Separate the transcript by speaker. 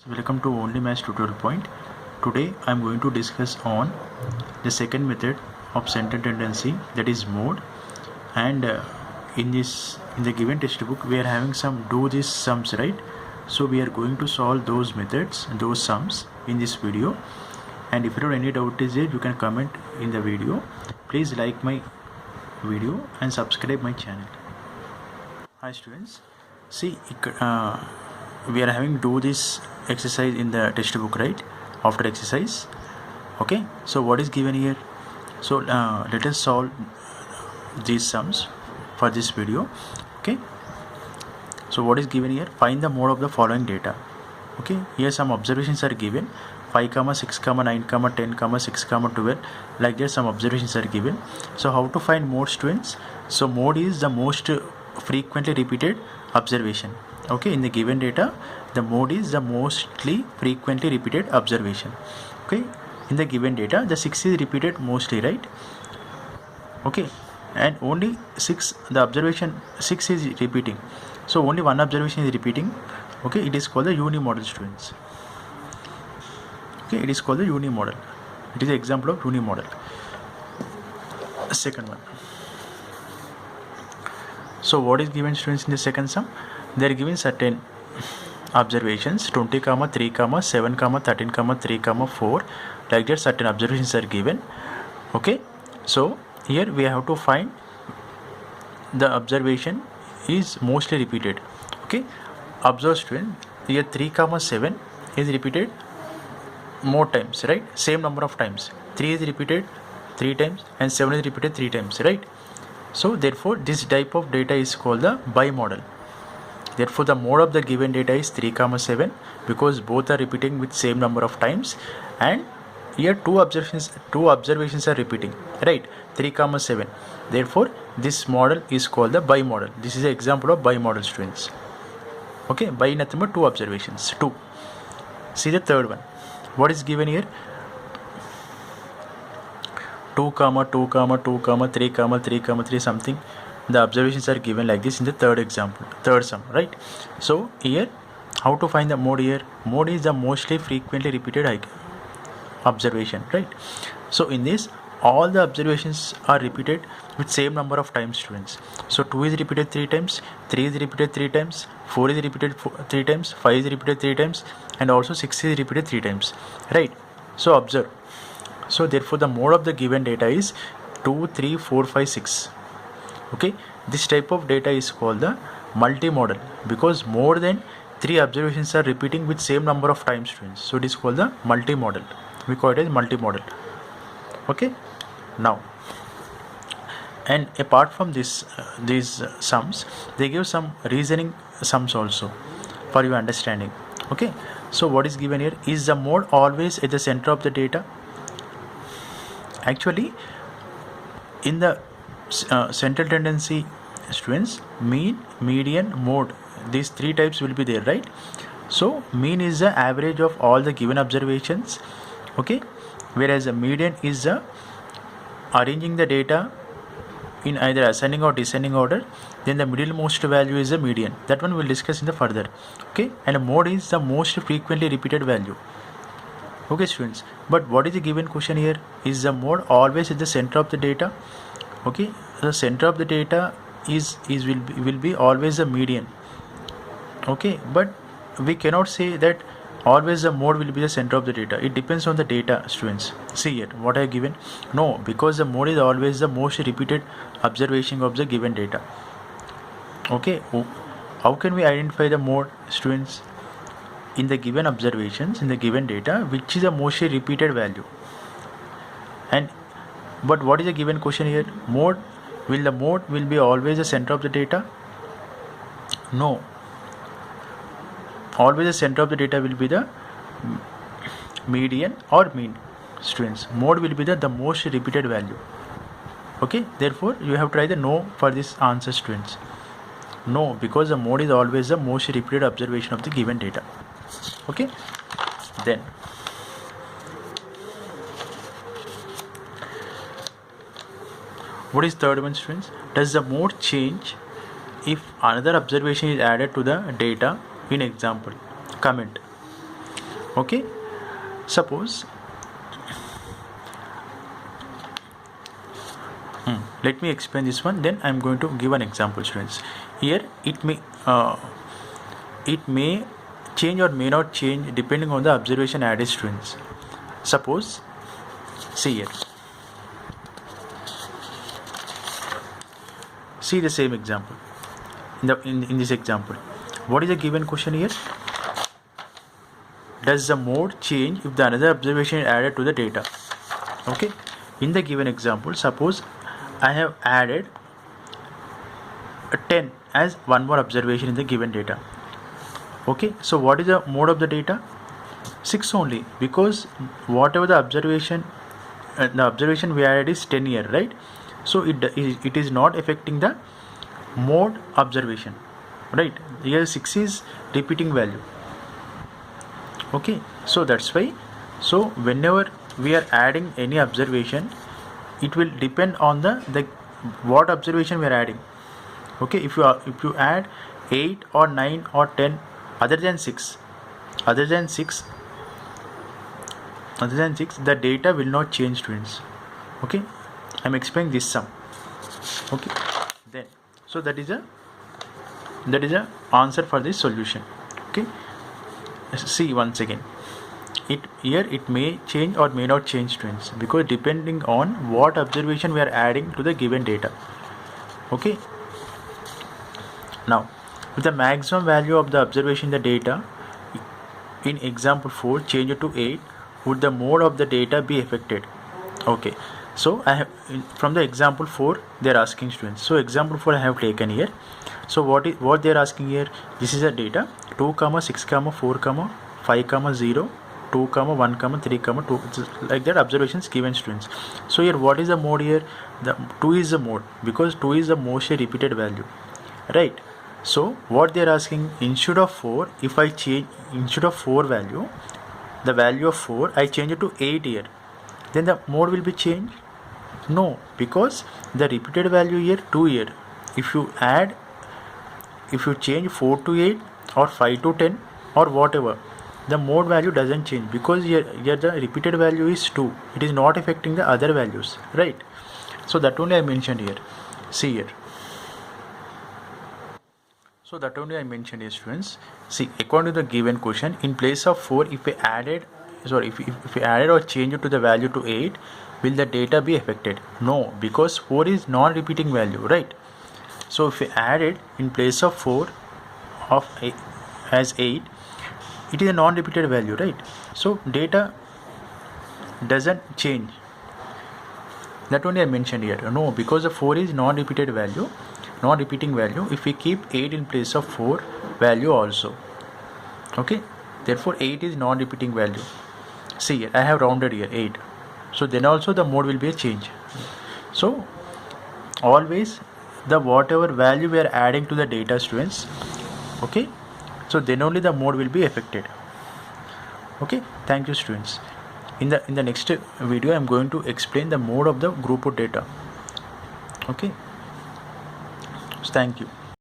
Speaker 1: welcome to Only Maths Tutorial Point. Today I am going to discuss on the second method of central tendency, that is mode. And in the given textbook we are having some do this sums, right? So we are going to solve those methods, those sums in this video. And if you have any doubt is there, you can comment in the video. Please like my video and subscribe my channel. Hi students, see we are having do this exercise in the textbook, right? After exercise, okay, so what is given here? So let us solve these sums for this video. Okay, so what is given here? Find the mode of the following data. Okay, here some observations are given: 5, 6, 9, 10, 6, 12, like that some observations are given. So how to find mode, students? So mode is the most frequently repeated observation. Okay, in the given data, the mode is the mostly frequently repeated observation. Okay, in the given data, the 6 is repeated mostly, right? Okay, and only 6, the observation 6 is repeating, so only one observation is repeating. Okay, it is called the unimodal, students. Okay, it is called the unimodal. It is an example of unimodal. Second one. So what is given, students, in the second sum? They are given certain observations: 20, 3, 7, 13, 3, 4, like that certain observations are given. Okay, so here we have to find the observation is mostly repeated. Okay, observe, student, here 3, 7 is repeated more times, right? Same number of times. 3 is repeated 3 times and 7 is repeated 3 times, right? So therefore this type of data is called the bimodal. Therefore the mode of the given data is 3, 7, because both are repeating with same number of times, and here two observations are repeating, right? 3, 7. Therefore this model is called the bimodal. This is an example of bimodal, students. Okay, by nothing but 2 observations. 2. See the third one. What is given here? 2, 2, 2, 3, 3, 3 something. The observations are given like this in the third sum, right? So here, how to find the mode here? Mode is the mostly frequently repeated observation, right? So in this, all the observations are repeated with same number of times, students. So 2 is repeated 3 times, 3 is repeated 3 times, 4 is repeated 3 times, 5 is repeated 3 times, and also 6 is repeated 3 times, right? So observe. So therefore the mode of the given data is 2, 3, 4, 5, 6. Okay, this type of data is called the multimodal, because more than 3 observations are repeating with same number of times, students. So it is called the multimodal. We call it as multimodal. Okay, now, and apart from this these sums, they give some reasoning sums also for your understanding. Okay, so what is given here? Is the mode always at the center of the data? Actually, in the central tendency, students, mean, median, mode, these 3 types will be there, right? So mean is the average of all the given observations. Okay, whereas the median is the arranging the data in either ascending or descending order. Then the middlemost value is the median. That one we'll discuss in the further. Okay, and mode is the most frequently repeated value. Okay, students, but what is the given question here? Is the mode always at the center of the data? Okay, the center of the data will be always the median. Okay, but we cannot say that always the mode will be the center of the data. It depends on the data, students. See here what I have given. No, because the mode is always the most repeated observation of the given data. Okay, how can we identify the mode, students? In the given observations, in the given data, which is the most repeated value? And but what is the given question here? Mode, will the mode will be always the center of the data? No, always the center of the data will be the median or mean, students. Mode will be the most repeated value. Okay, therefore you have to try the no for this answer, students. No, because the mode is always the most repeated observation of the given data. Okay, then what is third one, students? Does the mode change if another observation is added to the data? In example, comment. Okay, suppose let me explain this one, then I'm going to give an example, students. Here it may change or may not change depending on the observation added, students. Suppose, see here, see the same example. In this example, what is the given question here? Does the mode change if the another observation is added to the data? Okay, in the given example, suppose I have added 10 as one more observation in the given data. Okay, so what is the mode of the data? 6 only, because whatever the observation we added is 10 here, right? So it is not affecting the mode observation, right? Here 6 is repeating value. Okay, so that's why, so whenever we are adding any observation, it will depend on the what observation we are adding. Okay, if you add 8 or 9 or 10 other than 6, the data will not change, students. Okay, I'm explaining this sum. Okay, then so that is a answer for this solution. Okay, see once again, it may change or may not change, students, because depending on what observation we are adding to the given data. Okay, now if the maximum value of the observation in the data in example 4 change to 8, would the mode of the data be affected? Okay, so I have from the example 4 they are asking, students. So example 4 I have taken here. So what they are asking here, this is a data 2, 6, 4, 5, 0, 2, 1, 3, 2, like that observations given, students. So here what is the mode here? The 2 is the mode, because 2 is the most repeated value, right? So what they are asking, instead of 4, if I change, instead of 4 value, the value of 4 I change it to 8 here, then the mode will be changed? No, because the repeated value here 2 here. If you change 4 to 8 or 5 to 10 or whatever, the mode value doesn't change, because here the repeated value is 2. It is not affecting the other values, right? So that only I mentioned here. See here. So that only I mentioned here, students. See, according to the given question, in place of 4, if we added or changed it to the value to 8, will the data be affected? No, because 4 is non-repeating value, right? So if we add it in place of 4 of 8, as 8, it is a non-repeated value, right? So data doesn't change. That only I mentioned here. No, because the 4 is non-repeating value. If we keep 8 in place of 4 value also, okay, therefore 8 is non-repeating value. See here, I have rounded here 8, so then also the mode will be a change. So always the whatever value we are adding to the data, students, okay, so then only the mode will be affected. Okay, thank you, students. In the next video I am going to explain the mode of the group of data. Okay, so thank you.